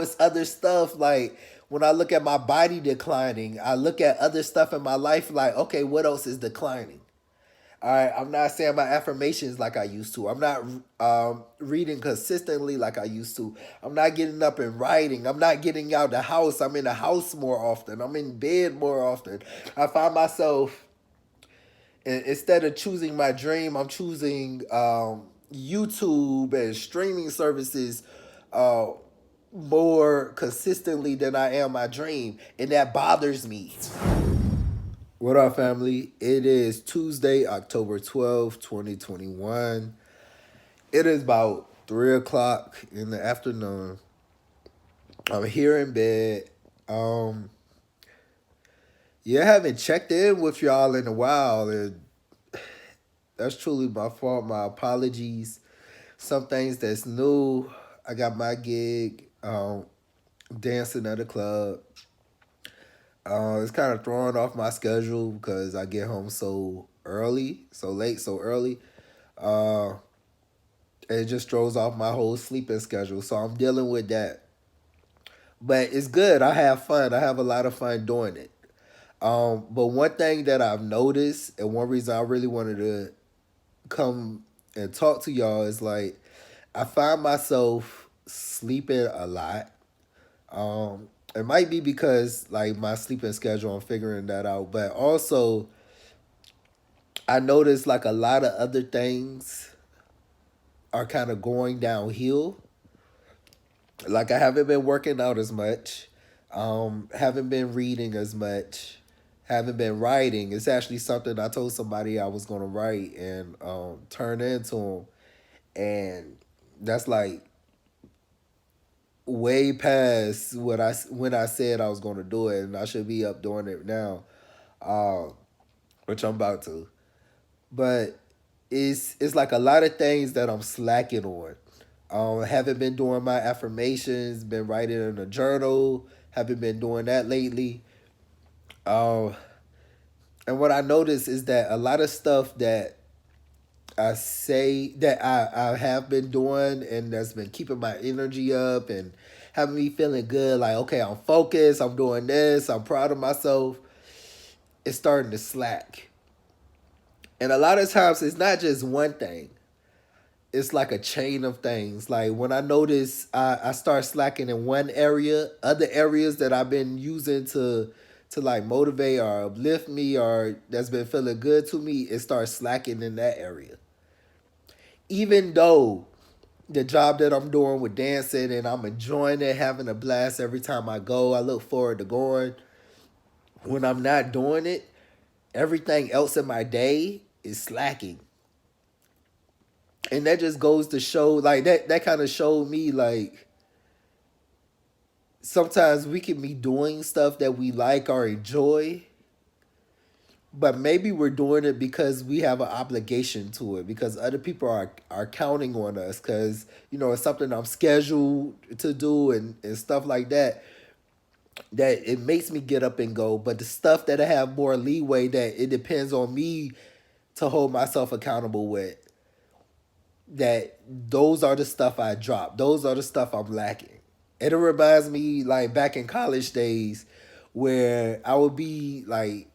It's other stuff like when I look at my body declining, I look at other stuff in my life like, okay, what else is declining? All right, I'm not saying my affirmations like I used to. I'm not reading consistently like I used to. I'm not getting up and writing. I'm not getting out the house. I'm in the house more often. I'm in bed more often. I find myself instead of choosing my dream, I'm choosing YouTube and streaming services uh, more consistently than I am my dream, and that bothers me. What up, family? It is Tuesday, October 12th, 2021. It is about 3 o'clock in the afternoon. I'm here in bed. Um, yeah, I haven't checked in with y'all in a while, and that's truly my fault. My apologies. Some things that's new. I got my gig, dancing at a club. It's kind of throwing off my schedule because I get home so early, so late, so early. Uh, it just throws off my whole sleeping schedule. So I'm dealing with that. But it's good. I have fun. I have a lot of fun doing it. But one thing that I've noticed, and one reason I really wanted to come and talk to y'all is like I find myself sleeping a lot. It might be because like my sleeping schedule, I'm figuring that out. But also I noticed like a lot of other things are kind of going downhill. Like I haven't been working out as much, haven't been reading as much, haven't been writing. It's actually something I told somebody I was gonna write and turn into them, and that's like way past what I when I said I was gonna do it, and I should be up doing it now, uh, which I'm about to. But it's like a lot of things that I'm slacking on. Haven't been doing my affirmations, been writing in a journal, haven't been doing that lately. Um, and what I notice is that a lot of stuff that I say that I have been doing and that's been keeping my energy up and having me feeling good, like, okay, I'm focused, I'm doing this, I'm proud of myself, it's starting to slack. And a lot of times it's not just one thing. It's like a chain of things. Like when I notice I start slacking in one area, other areas that I've been using to like motivate or uplift me or that's been feeling good to me, it starts slacking in that area. Even though the job that I'm doing with dancing and I'm enjoying it, having a blast every time I go, I look forward to going. When I'm not doing it, everything else in my day is slacking. And that just goes to show like that kind of showed me like sometimes we can be doing stuff that we like or enjoy, but maybe we're doing it because we have an obligation to it because other people are counting on us because it's something I'm scheduled to do and stuff like that, that it makes me get up and go. But the stuff that I have more leeway, that it depends on me to hold myself accountable with, that those are the stuff I drop. Those are the stuff I'm lacking. It reminds me like back in college days where I would be like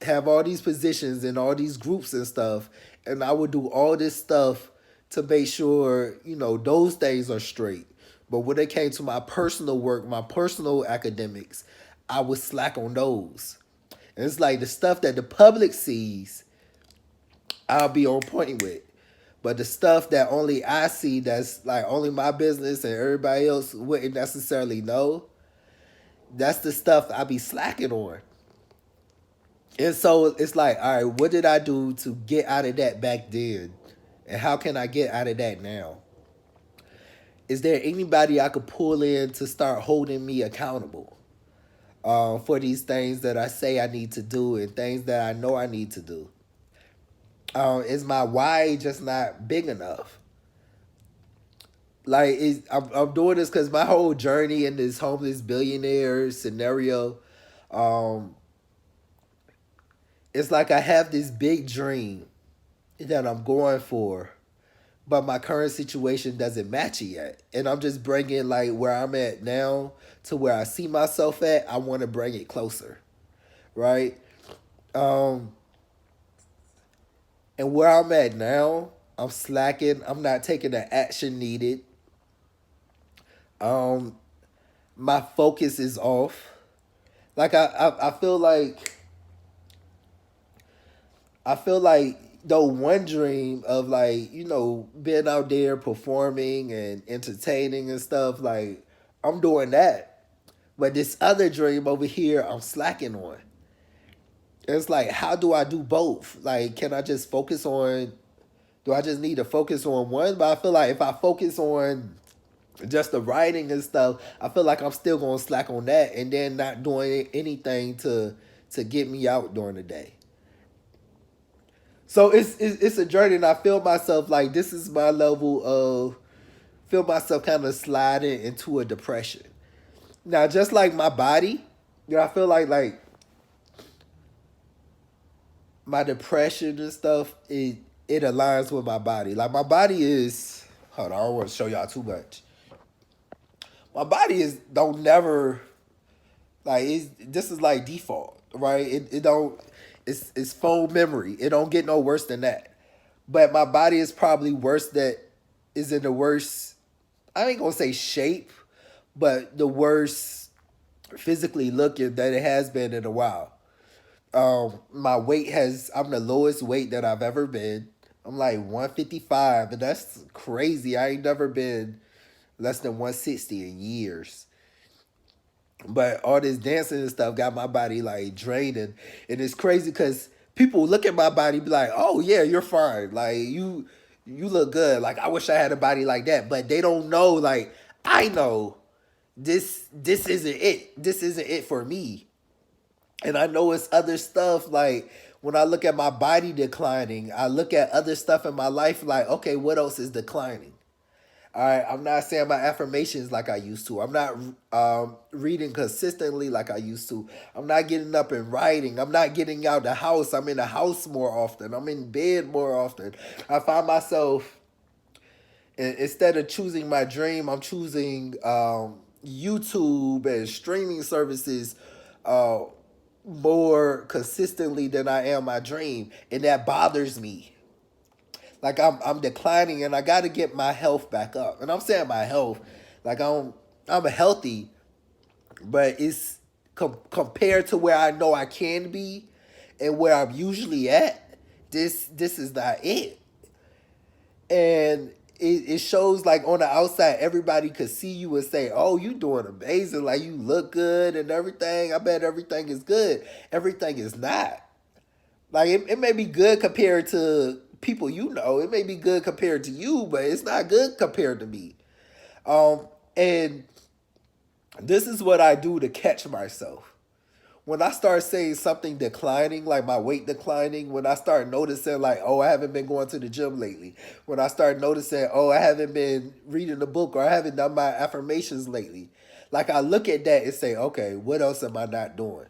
have all these positions and all these groups and stuff, and I would do all this stuff to make sure, those things are straight. But when it came to my personal work, my personal academics, I would slack on those. And it's like the stuff that the public sees, I'll be on point with. But the stuff that only I see, that's like only my business and everybody else wouldn't necessarily know, that's the stuff I be slacking on. And so it's like, all right, what did I do to get out of that back then? And how can I get out of that now? Is there anybody I could pull in to start holding me accountable for these things that I say I need to do and things that I know I need to do? Is my why just not big enough? Like I'm doing this because my whole journey in this homeless billionaire scenario, um, it's like I have this big dream that I'm going for, but my current situation doesn't match it yet. And I'm just bringing like where I'm at now to where I see myself at. I want to bring it closer, right? Um, and where I'm at now, I'm slacking. I'm not taking the action needed. Um, my focus is off. Like I feel like though one dream of like, being out there performing and entertaining and stuff, like I'm doing that. But this other dream over here I'm slacking on. It's like how do I do both? Like can I just focus on do I just need to focus on one? But I feel like if I focus on just the writing and stuff, I feel like I'm still gonna slack on that and then not doing anything to get me out during the day. So it's a journey, and I feel myself like this is my level of feel myself kind of sliding into a depression. Now, just like my body, I feel like my depression and stuff it aligns with my body. Like my body is hold on, I don't want to show y'all too much. My body is don't never like this is like default, right? It don't it's phone memory. It don't get no worse than that. But my body is probably worse that is in the worst I ain't gonna say shape, but the worst physically looking that it has been in a while. My weight has I'm the lowest weight that I've ever been. I'm like 155, and that's crazy. I ain't never been less than 160 in years. But all this dancing and stuff got my body like draining, and it's crazy because people look at my body be like, "Oh yeah, you're fine. Like you look good. Like I wish I had a body like that." But they don't know. Like I know this isn't it. This isn't it for me. And I know it's other stuff like when I look at my body declining, I look at other stuff in my life like, okay, what else is declining? All right, I'm not saying my affirmations like I used to. I'm not reading consistently like I used to. I'm not getting up and writing. I'm not getting out the house. I'm in the house more often. I'm in bed more often. I find myself instead of choosing my dream, I'm choosing YouTube and streaming services uh, more consistently than I am my dream, and that bothers me. Like I'm declining, and I got to get my health back up. And I'm saying my health, like I'm healthy, but it's compared to where I know I can be, and where I'm usually at. This is not it, and it shows like on the outside everybody could see you and say, "Oh, you doing amazing! Like you look good and everything. I bet everything is good. Everything is not. Like it may be good compared to people you know. It may be good compared to you, but it's not good compared to me. And this is what I do to catch myself. When I start saying something declining, like my weight declining, when I start noticing like, oh, I haven't been going to the gym lately. When I start noticing, oh, I haven't been reading a book or I haven't done my affirmations lately. Like I look at that and say, okay, what else am I not doing?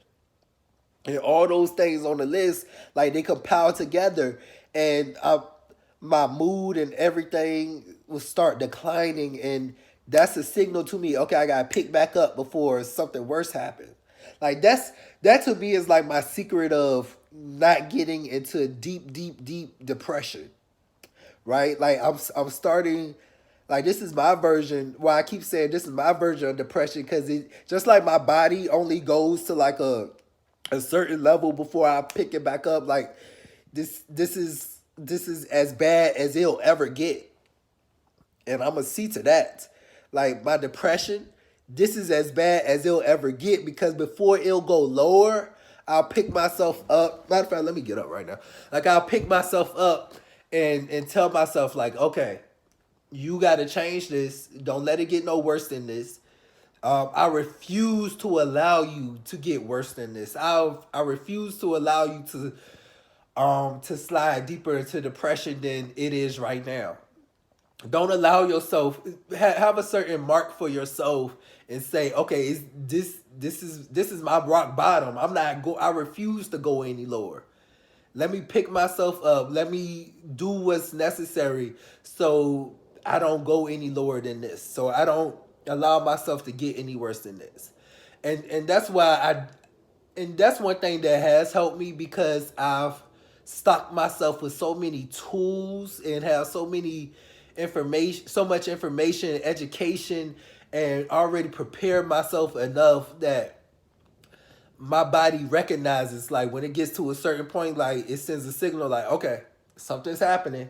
And all those things on the list, like they compile together, and my mood and everything will start declining, and that's a signal to me. Okay, I gotta pick back up before something worse happens. Like that to me is like my secret of not getting into deep depression, right? Like I'm starting. Like this is my version. Why I keep saying this is my version of depression because it just like my body only goes to like a certain level before I pick it back up. Like this is as bad as it'll ever get, and I'm gonna see to that. Like my depression, this is as bad as it'll ever get because before it'll go lower, I'll pick myself up. Matter of fact, let me get up right now. Like I'll pick myself up and tell myself like, okay, you got to change this. Don't let it get no worse than this. I refuse to allow you to get worse than this. I refuse to allow you to slide deeper into depression than it is right now. Don't allow yourself have a certain mark for yourself and say, okay, this is my rock bottom. I refuse to go any lower. Let me pick myself up. Let me do what's necessary so I don't go any lower than this. So I don't allow myself to get any worse than this. And that's why I and that's one thing that has helped me because I've stocked myself with so many tools and have so many information, so much information, education, and already prepared myself enough that my body recognizes, like, when it gets to a certain point, like, it sends a signal like, okay, something's happening,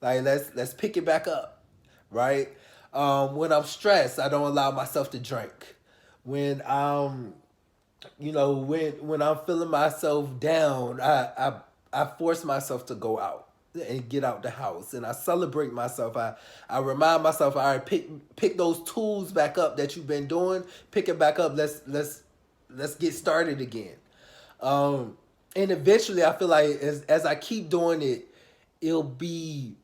like, let's pick it back up, right? When I'm stressed, I don't allow myself to drink. When when I'm feeling myself down, I force myself to go out and get out the house, and I celebrate myself. I remind myself, all right, pick those tools back up that you've been doing. Pick it back up. Let's get started again. Um, and eventually, I feel like as I keep doing it, it'll be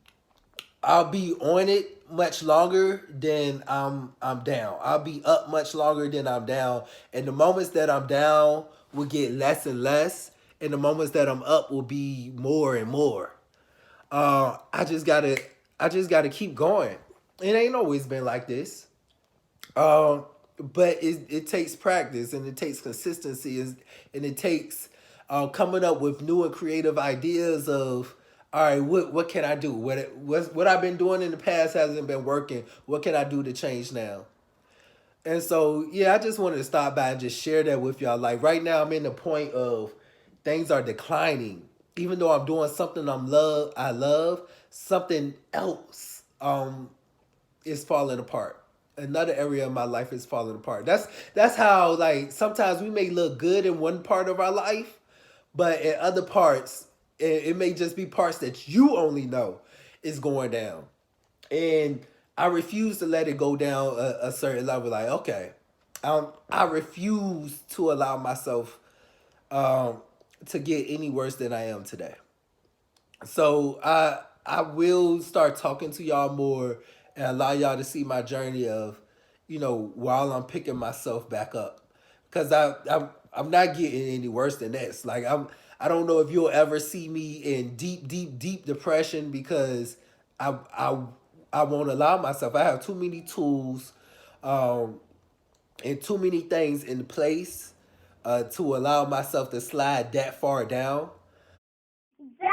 I'll be on it much longer than I'm down. I'll be up much longer than I'm down. And the moments that I'm down will get less and less. And the moments that I'm up will be more and more. Uh, I just gotta I just gotta keep going. It ain't always been like this. Um, but it takes practice and it takes consistency and it takes coming up with new and creative ideas of, all right, what can I do? What I've been doing in the past hasn't been working. What can I do to change now? And so, yeah, I just wanted to stop by and just share that with y'all. Like right now, I'm in the point of things are declining. Even though I'm doing something I love, something else is falling apart. Another area of my life is falling apart. That's how, like, sometimes we may look good in one part of our life, but in other parts, it may just be parts that you only know is going down. And I refuse to let it go down a certain level. Like, okay, I refuse to allow myself um, to get any worse than I am today. So I will start talking to y'all more and allow y'all to see my journey of, while I'm picking myself back up, because I'm not getting any worse than this. Like I don't know if you'll ever see me in deep depression because I I I won't allow myself. I have too many tools, um, and too many things in place to allow myself to slide that far down. TheTire.com.